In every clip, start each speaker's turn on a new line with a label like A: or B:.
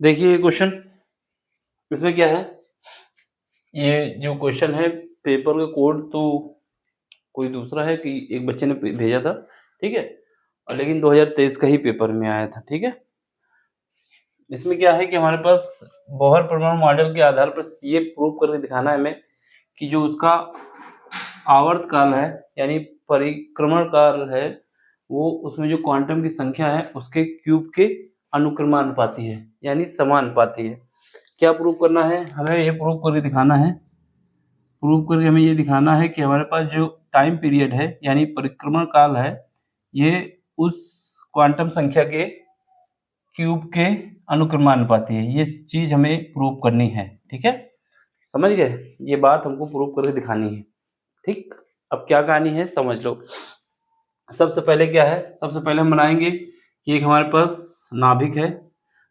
A: देखिए ये क्वेश्चन, इसमें क्या है, ये जो क्वेश्चन है पेपर का कोड तो कोई दूसरा है कि एक बच्चे ने भेजा था, ठीक है, और लेकिन 2023 का ही पेपर में आया था, ठीक है। इसमें क्या है कि हमारे पास बोहर परमाणु मॉडल के आधार पर ये प्रूव करके दिखाना है हमें कि जो उसका आवर्त काल है यानी परिक्रमण काल है, वो उसमें जो क्वांटम की संख्या है उसके क्यूब के अनुक्रमानुपाती है यानी समानुपाती है। क्या प्रूव करना है हमें? ये प्रूव करके दिखाना है, प्रूव करके हमें ये दिखाना है कि हमारे पास जो टाइम पीरियड है यानी परिक्रमण काल है, ये उस क्वांटम संख्या के क्यूब के अनुक्रमानुपाती है। ये चीज़ हमें प्रूव करनी है, ठीक है, समझ गए? ये बात हमको प्रूव करके दिखानी है, ठीक। अब क्या कहानी है समझ लो। सबसे पहले क्या है, सबसे पहले हम बनाएंगे कि एक हमारे पास नाभिक है।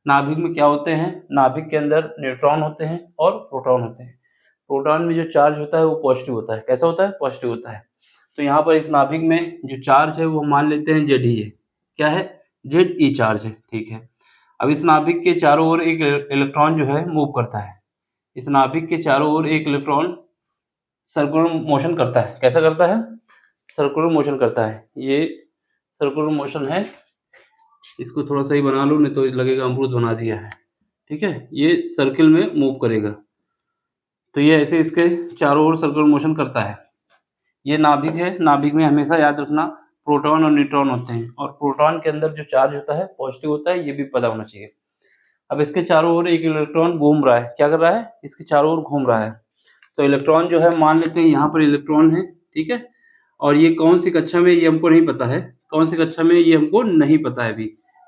A: नाभिक में क्या होते हैं? नाभिक के अंदर न्यूट्रॉन होते हैं और प्रोटॉन होते हैं। प्रोटॉन में जो चार्ज होता है वो पॉजिटिव होता है। कैसा होता है? पॉजिटिव होता है। तो यहाँ पर इस नाभिक में जो चार्ज है वो मान लेते हैं जेड ई है। क्या है? जेड ई चार्ज है, ठीक है। अब इस नाभिक के चारों ओर एक इलेक्ट्रॉन जो है मूव करता है। इस नाभिक के चारों ओर एक इलेक्ट्रॉन सर्कुलर मोशन करता है। कैसा करता है? सर्कुलर मोशन करता है। ये सर्कुलर मोशन है, इसको थोड़ा सही बना लो नहीं तो लगेगा अमरूद बना दिया है, ठीक है। ये सर्किल में मूव करेगा, तो ये ऐसे इसके चारों ओर सर्कुलर मोशन करता है। ये नाभिक है, नाभिक में हमेशा याद रखना प्रोटॉन और न्यूट्रॉन होते हैं, और प्रोटॉन के अंदर जो चार्ज होता है पॉजिटिव होता है, ये भी पता होना चाहिए। अब इसके चारों ओर एक इलेक्ट्रॉन घूम रहा है। क्या कर रहा है? इसके चारों ओर घूम रहा है। तो इलेक्ट्रॉन जो है मान लेते हैं यहाँ पर इलेक्ट्रॉन है, ठीक है, और ये कौन सी कक्षा में, ये हमको नहीं पता है। कौन सी कक्षा में ये हमको नहीं पता है अभी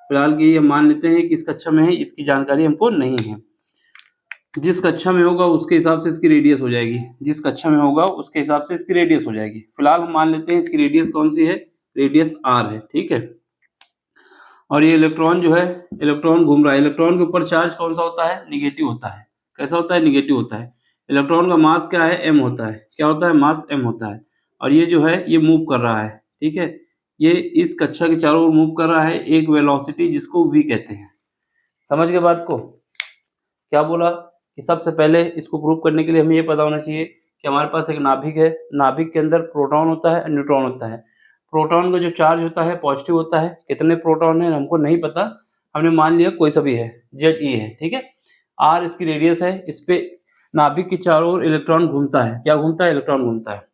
A: फिलहाल की। ये मान लेते हैं कि इस कक्षा में है, इसकी जानकारी हमको नहीं है। जिस कक्षा में होगा उसके हिसाब से इसकी रेडियस हो जाएगी। जिस कक्षा में होगा उसके हिसाब से इसकी रेडियस हो जाएगी। फिलहाल हम मान लेते हैं इसकी रेडियस कौन सी है? रेडियस आर है, ठीक है। और ये इलेक्ट्रॉन जो है, इलेक्ट्रॉन घूम रहा है। इलेक्ट्रॉन के ऊपर चार्ज कौन सा होता है? निगेटिव होता है। कैसा होता है? निगेटिव होता है। इलेक्ट्रॉन का मास क्या है? एम होता है। क्या होता है? मास एम होता है। और ये जो है ये मूव कर रहा है, ठीक है। ये इस कक्षा के चारों ओर मूव कर रहा है एक वेलोसिटी जिसको v कहते हैं। समझ गए बात को? क्या बोला कि सबसे पहले इसको प्रूव करने के लिए हमें ये पता होना चाहिए कि हमारे पास एक नाभिक है। नाभिक के अंदर प्रोटॉन होता है, न्यूट्रॉन होता है। प्रोटॉन का जो चार्ज होता है पॉजिटिव होता है। कितने प्रोटॉन हैं हमको नहीं पता, हमने मान लिया कोई सा भी है, जेड ई है, ठीक है। आर इसकी रेडियस है। इस पे नाभिक के चारों ओर इलेक्ट्रॉन घूमता है। क्या घूमता है? इलेक्ट्रॉन घूमता है।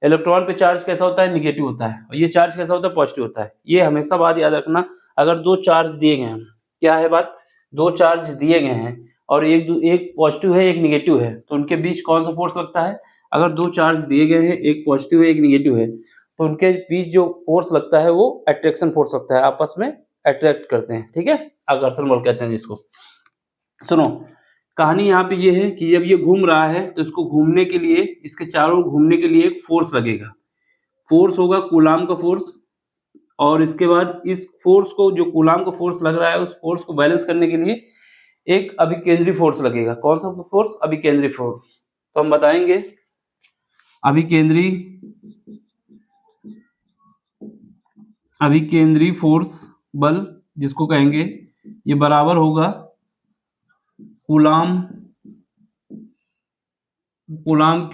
A: इलेक्ट्रॉन पे चार्ज कैसा होता है? निगेटिव होता है। और ये चार्ज कैसा होता है? पॉजिटिव होता है। ये हमेशा बात याद रखना। अगर दो चार्ज दिए गए हैं, क्या है बात? दो चार्ज दिए गए हैं और एक पॉजिटिव है एक निगेटिव है, तो उनके बीच कौन सा फोर्स लगता है? अगर दो चार्ज दिए गए हैं, एक पॉजिटिव है एक निगेटिव है, तो उनके बीच जो फोर्स लगता है वो अट्रैक्शन फोर्स लगता है। आपस में अट्रैक्ट करते हैं, ठीक है, आकर्षण बल कहते हैं जिसको। सुनो, कहानी यहाँ पे ये है कि जब ये घूम रहा है तो इसको घूमने के लिए, इसके चारों ओर घूमने के लिए एक फोर्स लगेगा। फोर्स होगा कूलाम का फोर्स। और इसके बाद इस फोर्स को, जो कूलाम का फोर्स लग रहा है, उस फोर्स को बैलेंस करने के लिए एक अभिकेंद्री फोर्स लगेगा। कौन सा फोर्स? अभिकेंद्री फोर्स। तो हम बताएंगे अभिकेंद्री अभिकेंद्री फोर्स बल जिसको कहेंगे, ये बराबर होगा कूलाम कूलाम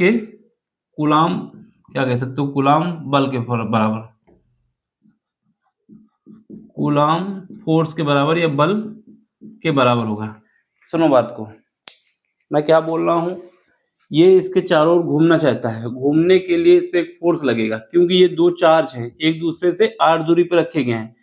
A: क्या कह सकते हो? कूलाम बल के बराबर, कूलाम फोर्स के बराबर या बल के बराबर होगा। सुनो बात को, मैं क्या बोल रहा हूँ। ये इसके चारों ओर घूमना चाहता है। घूमने के लिए इस पे एक फोर्स लगेगा, क्योंकि ये दो चार्ज हैं एक दूसरे से r दूरी पर रखे गए हैं।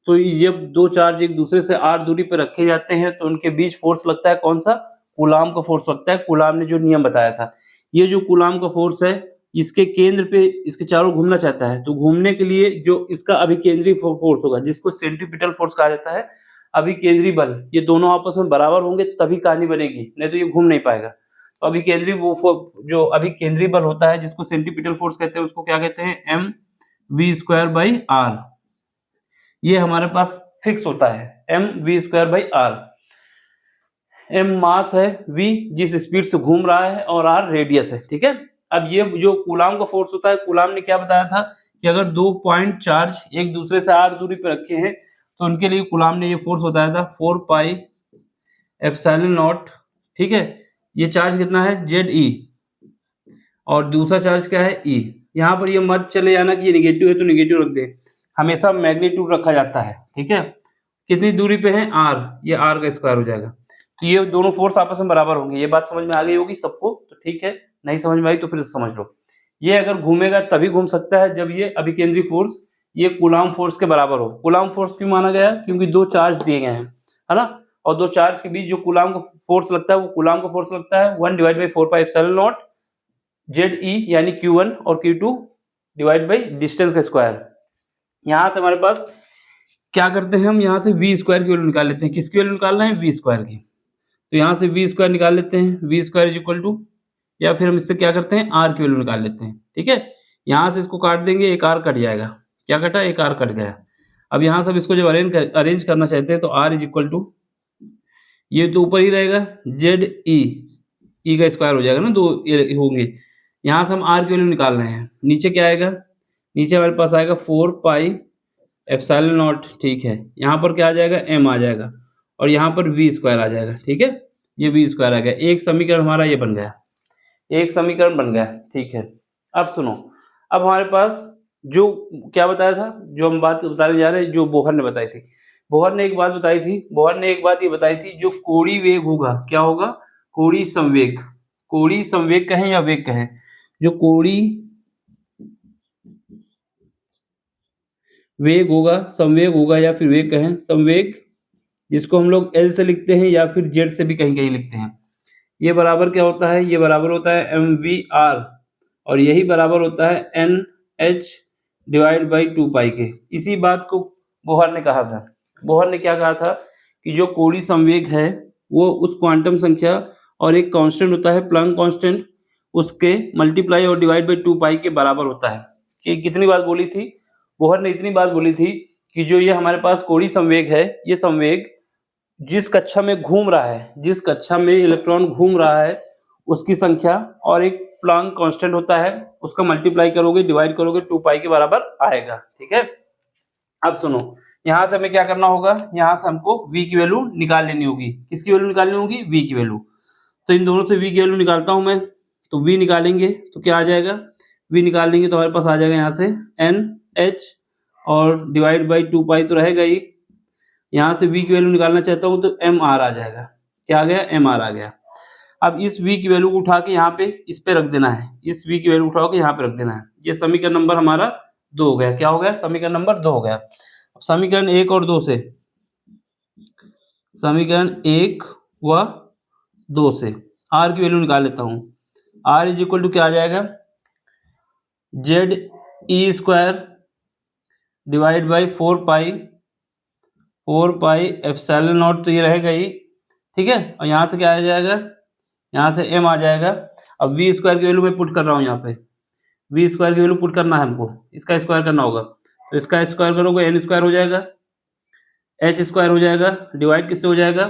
A: तो जब दो चार्ज एक दूसरे से r दूरी पर रखे जाते हैं तो उनके बीच फोर्स लगता है। कौन सा? कूलाम का फोर्स लगता है। कूलाम ने जो नियम बताया था, ये जो कूलाम का फोर्स है, इसके केंद्र पे इसके चारों घूमना चाहता है। तो घूमने के लिए जो इसका अभिकेंद्री फोर्स होगा, जिसको सेंट्रीपिटल फोर्स कहा जाता है, अभिकेंद्री बल, ये दोनों आपस में बराबर होंगे तभी कहानी बनेगी, नहीं तो ये घूम नहीं पाएगा। तो जो अभिकेंद्री बल होता है, जिसको सेंट्रीपिटल फोर्स कहते हैं, उसको क्या कहते हैं? M V square by R. ये हमारे पास फिक्स होता है, M V square by R. M mass है, वी जिस स्पीड से घूम रहा है, और आर रेडियस है, ठीक है। अब ये जो कूलाम का फोर्स होता है, कूलाम ने क्या बताया था कि अगर दो पॉइंट चार्ज एक दूसरे से आर दूरी पर रखे हैं तो उनके लिए कूलाम ने ये फोर्स बताया था 4 पाई एप्सिलॉन नॉट, ठीक है। ये चार्ज कितना है, जेड ई, और दूसरा चार्ज क्या है, ई। यहाँ पर ये मत चले जाना कि ये निगेटिव है तो निगेटिव रख दे, हमेशा मैग्नीट्यूड रखा जाता है, ठीक है। कितनी दूरी पे है, आर, ये आर का स्क्वायर हो जाएगा। तो ये दोनों फोर्स आपस में बराबर होंगे। ये बात समझ में आ गई होगी सबको, तो ठीक है, नहीं समझ में आई तो फिर समझ लो। ये अगर घूमेगा तभी घूम सकता है जब ये अभिकेंद्री फोर्स ये कूलाम फोर्स के बराबर हो। कूलाम फोर्स क्यों माना गया, क्योंकि दो चार्ज दिए गए हैं, है ना, और दो चार्ज के बीच जो कूलाम का फोर्स लगता है वो कूलाम का फोर्स लगता है 1/4πε0 जेड ई, यानी Q1 और Q2 डिवाइड बाई डिस्टेंस का स्क्वायर। यहाँ से हमारे पास क्या करते हैं, हम यहाँ से वी स्क्वायर की वैल्यू निकाल लेते हैं। किसकी वैल्यू निकालना है, वी स्क्वायर की। तो यहाँ से वी स्क्वायर निकाल लेते हैं, V square is equal to, या फिर हम इससे क्या करते हैं, आर की वैल्यू निकाल लेते हैं, ठीक है। यहाँ से इसको काट देंगे, एक आर कट जाएगा। क्या कटा, एक आर कट गया। अब यहाँ से इसको जब अरेंज करना चाहते हैं तो आर इज इक्वल टू, ये तो ऊपर ही रहेगा, जेड ई का स्क्वायर हो जाएगा ना, दो ये होंगे। यहाँ से हम आर की वैल्यू निकाल रहे हैं, नीचे क्या आएगा, नीचे हमारे पास आएगा 4πε0, ठीक है। यहाँ पर क्या आ जाएगा, एम आ जाएगा, और यहाँ पर वी स्क्वायर आ जाएगा, ठीक है। ये वी स्क्वायर आ गया, एक समीकरण हमारा ये बन गया, एक समीकरण बन गया, ठीक है। अब सुनो, अब हमारे पास जो क्या बताया था, जो हम बात बताने जा रहे हैं, जो बोहर ने बताई थी। बोहर ने एक बात बताई थी, बोहर ने एक बात ये बताई थी, जो कोणीय वेग होगा, क्या होगा, कोणीय संवेग, कोणीय संवेग कहें या वेग कहें, जो कोणीय वेग होगा, संवेग होगा, या फिर वेग कहें, संवेग, जिसको हम लोग एल से लिखते हैं या फिर जेड से भी कहीं कहीं लिखते हैं। ये बराबर क्या होता है, ये बराबर होता है mvr, और यही बराबर होता है nh डिवाइड बाई 2π के। इसी बात को बोहर ने कहा था। बोहर ने क्या कहा था कि जो कोणीय संवेग है वो उस क्वांटम संख्या और एक कांस्टेंट होता है प्लैंक कांस्टेंट, उसके मल्टीप्लाई और डिवाइड बाई 2π के बराबर होता है। कि कितनी बात बोली थी, बोहर ने इतनी बात बोली थी कि जो ये हमारे पास कोणीय संवेग है, ये संवेग जिस कक्षा में घूम रहा है, जिस कक्षा में इलेक्ट्रॉन घूम रहा है उसकी संख्या और एक प्लैंक कांस्टेंट होता है, उसका मल्टीप्लाई करोगे, डिवाइड करोगे, 2π के बराबर आएगा, ठीक है। अब सुनो, यहाँ से हमें क्या करना होगा, यहाँ से हमको v की वैल्यू निकाल लेनी होगी। किसकी वैल्यू निकालनी होगी, v की वैल्यू। तो इन दोनों से v की वैल्यू निकालता हूँ मैं। तो v निकालेंगे तो क्या आ जाएगा, v निकाल लेंगे तो हमारे पास आ जाएगा यहाँ से nh, और डिवाइड बाई 2π तो रहेगा ही। यहाँ से v की वैल्यू निकालना चाहता हूँ तो mr आ जाएगा। क्या आ गया, mr आ गया। अब इस v की वैल्यू को उठा के यहाँ पे इस पे रख देना है, इस v की वैल्यू उठा के यहाँ पे रख देना है। ये समीकरण नंबर हमारा 2 हो गया। क्या हो गया, समीकरण नंबर 2 हो गया। अब समीकरण 1 और 2 से, समीकरण 1 व 2 से r की वैल्यू निकाल लेता हूँ। r इज इक्वल टू क्या आ जाएगा, Z E square divide by 4π epsilon naught, तो ये रहेगा ही, ठीक है। और यहाँ से क्या आ जाएगा, यहाँ से m आ जाएगा। अब वी स्क्वायर की वैल्यू मैं पुट कर रहा हूँ यहाँ पे, वी स्क्वायर की वैल्यू पुट करना है हमको, इसका स्क्वायर करना होगा। तो इसका स्क्वायर करोगे n स्क्वायर हो जाएगा, h स्क्वायर हो जाएगा, डिवाइड किससे हो जाएगा,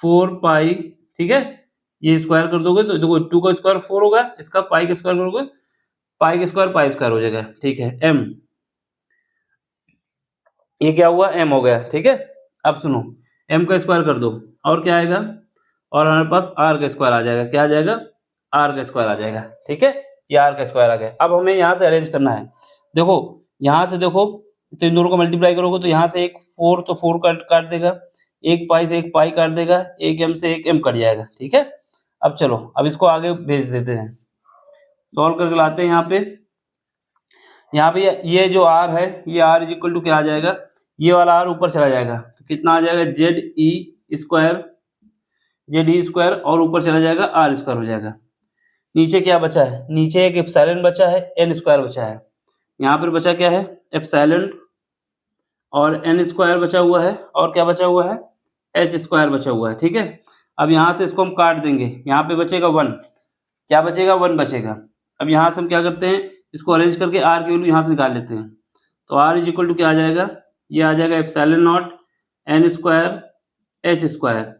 A: 4π, ठीक है। ये स्क्वायर कर दोगे तो देखो 2 का स्क्वायर 4 होगा, इसका पाई का स्क्वायर करोगे, पाई का स्क्वायर पाई स्क्वायर हो जाएगा, ठीक है। m, ये क्या हुआ, m हो गया, ठीक है। अब सुनो, m का स्क्वायर कर दो, और क्या आएगा, और हमारे पास r का स्क्वायर आ जाएगा। क्या आ जाएगा, r का स्क्वायर आ जाएगा, ठीक है। ये r का स्क्वायर आ गया। अब हमें यहाँ से अरेंज करना है। देखो यहाँ से, देखो तो इन दोनों को मल्टीप्लाई करोगे तो यहाँ से एक 4 तो 4 काट देगा, एक पाई से एक पाई काट देगा, एक m से एक m कट जाएगा, ठीक है। अब चलो, अब इसको आगे भेज देते हैं, सॉल्व करके लाते हैं। यहाँ पे ये जो r है, ये r इज इक्वल टू क्या आ जाएगा, ये वाला r ऊपर चला जाएगा तो कितना आ जाएगा, जेड ई स्क्वायर, और ऊपर चला जाएगा r स्क्वायर हो जाएगा। नीचे क्या बचा है, नीचे एक एप्सिलॉन बचा है, n स्क्वायर बचा है। यहाँ पर बचा क्या है, एप्सिलॉन और n स्क्वायर बचा हुआ है, और क्या बचा हुआ है, h स्क्वायर बचा हुआ है, ठीक है। अब यहाँ से इसको हम काट देंगे, यहाँ पे बचेगा 1, क्या बचेगा, 1 बचेगा। अब यहाँ से हम क्या करते हैं, इसको अरेंज करके r की वैल्यू यहाँ से निकाल लेते हैं। तो r इज इक्वल टू क्या आ जाएगा, ये आ जाएगा epsilon not n square h square,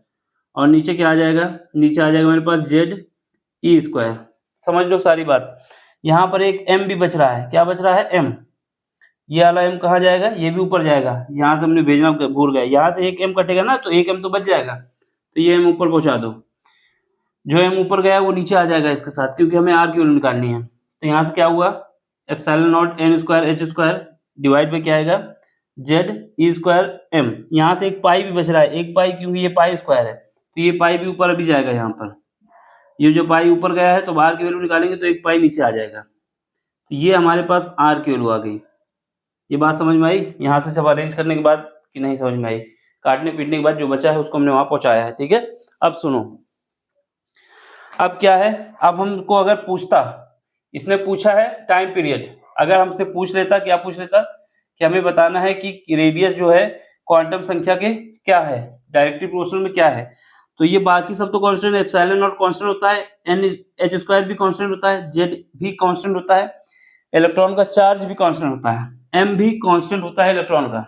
A: और नीचे क्या आ जाएगा, नीचे आ जाएगा मेरे पास जेड ई स्क्वायर। समझ लो सारी बात। यहाँ पर एक m भी बच रहा है, क्या बच रहा है, m। ये वाला m कहाँ जाएगा, ये भी ऊपर जाएगा। यहाँ से हमने भेजना भूल गए, यहाँ से एक m कटेगा ना, तो एक m तो बच जाएगा। तो ये m ऊपर पहुँचा दो, जो m ऊपर गया वो नीचे आ जाएगा इसके साथ, क्योंकि हमें r की वैल्यू निकालनी है। तो यहाँ से क्या हुआ, epsilon not n square h square divide by क्या आएगा, z e स्क्वायर m। यहाँ से एक पाई भी बच रहा है, एक पाई, क्योंकि ये पाई स्क्वायर है, तो ये पाई भी ऊपर अभी जाएगा। यहाँ पर ये जो पाई ऊपर गया है, तो बाहर की वैल्यू निकालेंगे तो एक पाई नीचे आ जाएगा। तो ये हमारे पास r की वैल्यू आ गई। ये बात समझ में आई यहाँ से सब अरेंज करने के बाद, कि नहीं समझ में आई? काटने पीटने के बाद जो बचा है उसको हमने वहां पहुंचाया है। ठीक है, अब सुनो, अब क्या है, अब हमको अगर पूछता, इसने पूछा है टाइम पीरियड, अगर हमसे पूछ लेता, क्या पूछ लेता, कि हमें बताना है कि रेडियस जो है क्वांटम संख्या के क्या है, डायरेक्टली प्रोपोर्शनल में क्या है, तो ये बाकी सब तो कांस्टेंट, एप्सिलॉन नॉट कांस्टेंट होता है, एन एच स्क्वायर भी कांस्टेंट होता है, जेड भी कांस्टेंट होता है, इलेक्ट्रॉन का चार्ज भी कांस्टेंट होता है, एम भी कांस्टेंट होता है इलेक्ट्रॉन का,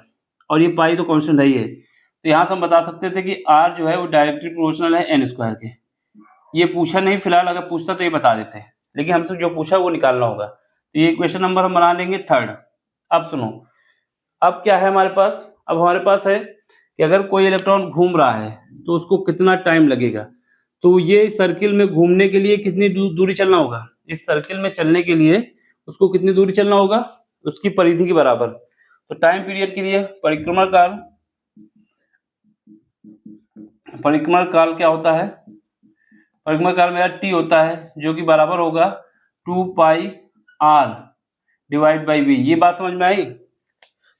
A: और ये पाई तो कांस्टेंट है ही है। तो यहाँ से हम बता सकते थे कि आर जो है वो डायरेक्टली प्रोपोर्शनल है एन स्क्वायर के। ये पूछा नहीं फिलहाल, अगर पूछता तो ये बता देते हैं, लेकिन हमसे जो पूछा वो निकालना होगा। तो ये क्वेश्चन नंबर हम बना लेंगे 3rd। अब सुनो, अब क्या है हमारे पास, अब हमारे पास है कि अगर कोई इलेक्ट्रॉन घूम रहा है तो उसको कितना टाइम लगेगा। तो ये सर्किल में घूमने के लिए कितनी दूरी चलना होगा, इस सर्किल में चलने के लिए उसको कितनी दूरी चलना होगा, उसकी परिधि के बराबर। तो टाइम पीरियड के लिए परिक्रमण काल क्या होता है, परिक्रमण काल मेरा टी होता है, जो कि बराबर होगा 2 pi r divide by v। ये बात समझ में आई?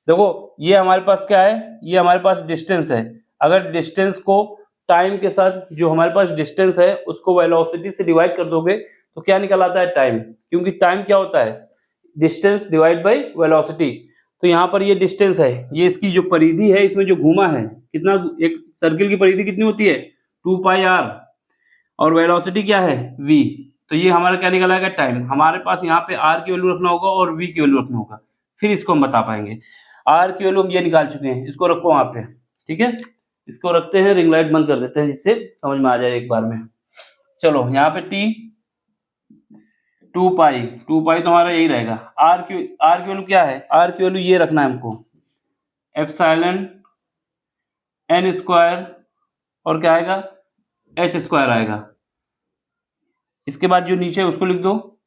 A: देखो ये हमारे पास क्या है, ये हमारे पास डिस्टेंस है। अगर डिस्टेंस को टाइम के साथ, जो हमारे पास डिस्टेंस है उसको वेलोसिटी से डिवाइड कर दोगे तो क्या निकल आता है, टाइम। क्योंकि टाइम क्या होता है, डिस्टेंस डिवाइड बाई वेलोसिटी। तो यहाँ पर ये डिस्टेंस है, ये इसकी जो परिधि है, इसमें जो घूमा है कितना, एक सर्किल की परिधि कितनी होती है 2 पाई r, और वेलोसिटी क्या है v। तो ये हमारा क्या निकल आएगा, टाइम। हमारे पास यहाँ पे r की वैल्यू रखना होगा और v की वैल्यू रखना होगा, फिर इसको हम बता पाएंगे। r की वैल्यू हम ये निकाल चुके हैं, इसको रखो वहाँ पे। ठीक है, इसको रखते हैं, रिंग लाइट बंद कर देते हैं जिससे समझ में आ जाए एक बार में। चलो यहाँ पे t 2 पाई तो हमारा यही रहेगा। r की वैल्यू क्या है, r की वैल्यू ये रखना है हमको, एप्सिलॉन n स्क्वायर और क्या आएगा h स्क्वायर आएगा। इसके बाद जो नीचे उसको लिख दो,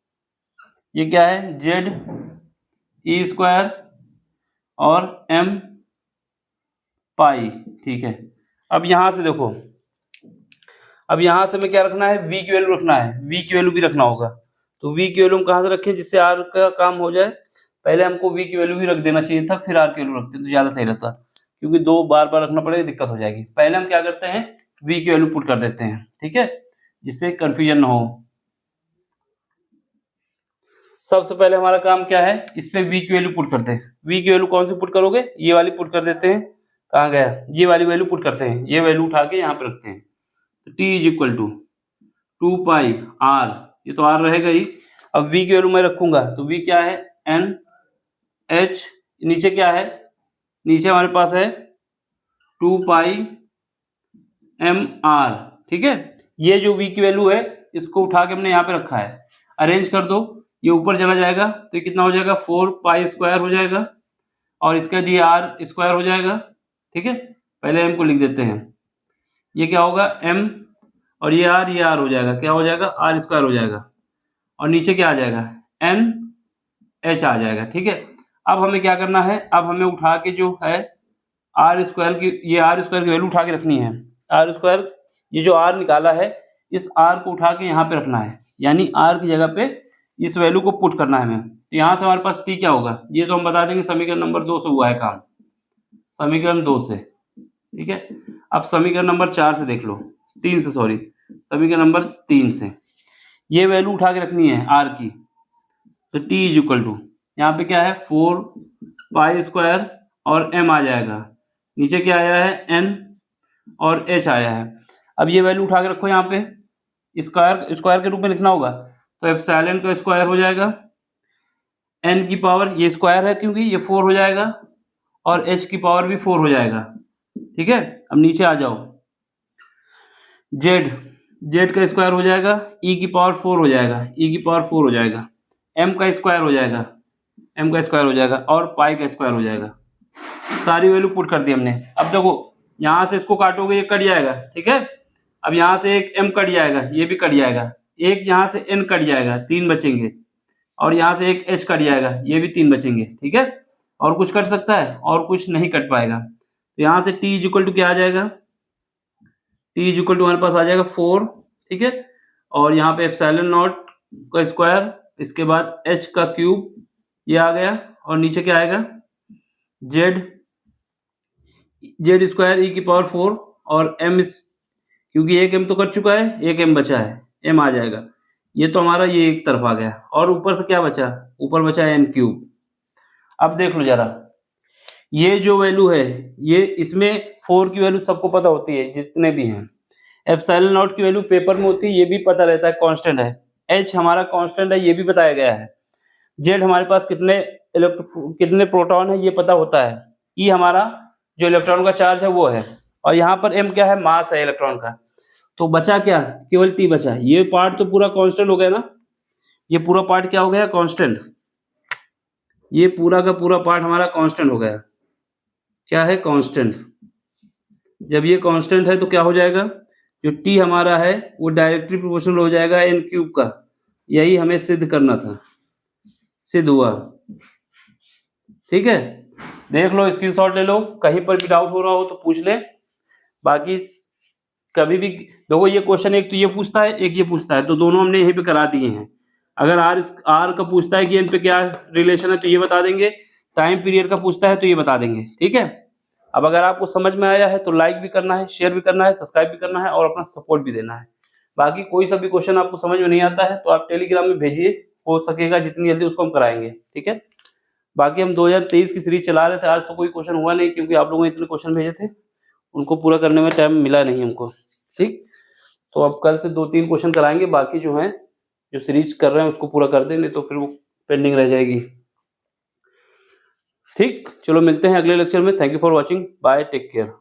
A: ये क्या है z e स्क्वायर और m पाई। ठीक है, अब यहाँ से देखो, अब यहाँ से हमें क्या रखना है, v की वैल्यू रखना है, v की वैल्यू भी रखना होगा। तो v की वैल्यू हम कहाँ से रखें जिससे r का काम हो जाए, पहले हमको v की वैल्यू भी रख देना चाहिए था, फिर r की वैल्यू रखते तो ज़्यादा सही रहता, क्योंकि दो बार बार रखना पड़ेगा, दिक्कत हो जाएगी। पहले हम क्या करते हैं, v की वैल्यू पुट कर देते हैं, ठीक है, जिससे कंफ्यूजन ना हो। सबसे पहले हमारा काम क्या है, इस पे v की वैल्यू पुट करते हैं। v की वैल्यू कौन सी पुट करोगे, ये वाली पुट कर देते हैं। कहाँ गया, ये वाली वैल्यू पुट करते हैं, ये वैल्यू उठा के यहाँ पे रखते हैं। तो t is equal to 2 pi r, ये तो r रहेगा ही। अब v की वैल्यू मैं रखूंगा, तो v क्या है n h, नीचे क्या है, नीचे हमारे पास है 2 पाई m r। ठीक है, ये जो v की वैल्यू है इसको उठा के हमने यहाँ पे रखा है, अरेंज कर दो, ये ऊपर चला जाएगा तो ये कितना हो जाएगा 4 पाई स्क्वायर हो जाएगा, और इसका जी r स्क्वायर हो जाएगा। ठीक है, पहले m को लिख देते हैं, ये क्या होगा m, और ये r हो जाएगा, क्या हो जाएगा r स्क्वायर हो जाएगा, और नीचे क्या आ जाएगा n h आ जाएगा। ठीक है, अब हमें क्या करना है, अब हमें उठा के जो है r स्क्वायर की, ये r स्क्वायर की वैल्यू उठा के रखनी है। r स्क्वायर, ये जो r निकाला है इस r को उठा के यहाँ पे रखना है, यानी r की जगह पे इस वैल्यू को पुट करना है हमें। तो यहाँ से हमारे पास t क्या होगा, ये तो हम बता देंगे समीकरण नंबर 2 से हुआ है काम, समीकरण 2 से। ठीक है, अब समीकरण नंबर 4 से देख लो, 3 से, सॉरी, समीकरण नंबर 3 से ये वैल्यू उठा के रखनी है r की। तो t इज इक्वल टू, यहाँ पे क्या है 4 पाई स्क्वायर और m आ जाएगा, नीचे क्या आया है n और h आया है। अब ये वैल्यू उठा के रखो यहाँ पे, स्क्वायर के रूप में लिखना होगा, तो एप्सिलॉन का स्क्वायर हो जाएगा, n की पावर, ये स्क्वायर है क्योंकि ये 4 हो जाएगा, और h की पावर भी 4 हो जाएगा। ठीक है, अब नीचे आ जाओ, z का स्क्वायर हो जाएगा, e की पावर 4 हो जाएगा, e की पावर 4 हो जाएगा, m का स्क्वायर हो जाएगा, m का स्क्वायर हो जाएगा, और पाई का स्क्वायर हो जाएगा। सारी वैल्यू पुट कर दी हमने। अब देखो यहाँ से इसको काटोगे ये कट जाएगा, ठीक है, अब यहाँ से एक m कट जाएगा, ये भी कट जाएगा, एक यहाँ से n कट जाएगा, 3 बचेंगे, और यहाँ से एक h कट जाएगा, ये भी 3 बचेंगे, ठीक है। और कुछ कट सकता है? और कुछ नहीं कट पाएगा। तो यहाँ से t इक्वल टू क्या आ जाएगा? t इक्वल टू हमारे पास आ जाएगा 4, ठीक है। और यहाँ पे एप्सिलॉन नॉट का स्क्वायर, इसके बाद h का क्यूब, ये आ गया, और नीचे क्या आएगा? z स्क्वायर e की पावर 4, और m क्योंकि एक m तो कट चुका है, एक m बचा है, m आ जाएगा। ये तो हमारा ये एक तरफ आ गया, और ऊपर से क्या बचा? ऊपर बचा है n क्यूब। अब देख लो जरा, ये जो वैल्यू है, ये इसमें 4 की वैल्यू सबको पता होती है जितने भी हैं। एप्सिलॉन नॉट की वैल्यू पेपर में होती है, ये भी पता रहता है, कांस्टेंट है। h हमारा कांस्टेंट है, ये भी बताया गया है। z हमारे पास कितने प्रोटॉन है, ये पता होता है। e हमारा जो इलेक्ट्रॉन का चार्ज है वो है, और यहाँ पर m क्या है? मास है इलेक्ट्रॉन का। तो बचा क्या? केवल t बचा। ये पार्ट तो पूरा कांस्टेंट हो गया ना, ये पूरा पार्ट क्या हो गया? कांस्टेंट। ये पूरा का पूरा पार्ट हमारा कांस्टेंट हो गया। क्या है? कांस्टेंट। जब ये कांस्टेंट है तो क्या हो जाएगा? जो t हमारा है वो डायरेक्टली प्रोपोर्शनल हो जाएगा n क्यूब का। यही हमें सिद्ध करना था, सिद्ध हुआ, ठीक है। देख लो, स्क्रीनशॉट ले लो, कहीं पर भी डाउट हो रहा हो तो पूछ ले। बाकी कभी भी देखो, ये क्वेश्चन एक तो ये पूछता है, एक ये पूछता है, तो दोनों हमने यहीं पे करा दिए हैं। अगर आर का पूछता है कि इन पे क्या रिलेशन है तो ये बता देंगे, टाइम पीरियड का पूछता है तो ये बता देंगे, ठीक है। अब अगर आपको समझ में आया है तो लाइक भी करना है, शेयर भी करना है, सब्सक्राइब भी करना है, और अपना सपोर्ट भी देना है। बाकी कोई सा भी क्वेश्चन आपको समझ में नहीं आता है तो आप टेलीग्राम में भेजिए, हो सकेगा जितनी जल्दी उसको हम कराएंगे, ठीक है। बाकी हम 2023 की सीरीज चला रहे थे, आज तो कोई क्वेश्चन हुआ नहीं क्योंकि आप लोगों ने इतने क्वेश्चन भेजे थे, उनको पूरा करने में टाइम मिला नहीं हमको, ठीक। तो अब कल से 2-3 क्वेश्चन कराएंगे, बाकी जो हैं जो सीरीज कर रहे हैं उसको पूरा कर देंगे, तो फिर वो पेंडिंग रह जाएगी, ठीक। चलो मिलते हैं अगले लेक्चर में। Thank you for watching, bye, take care.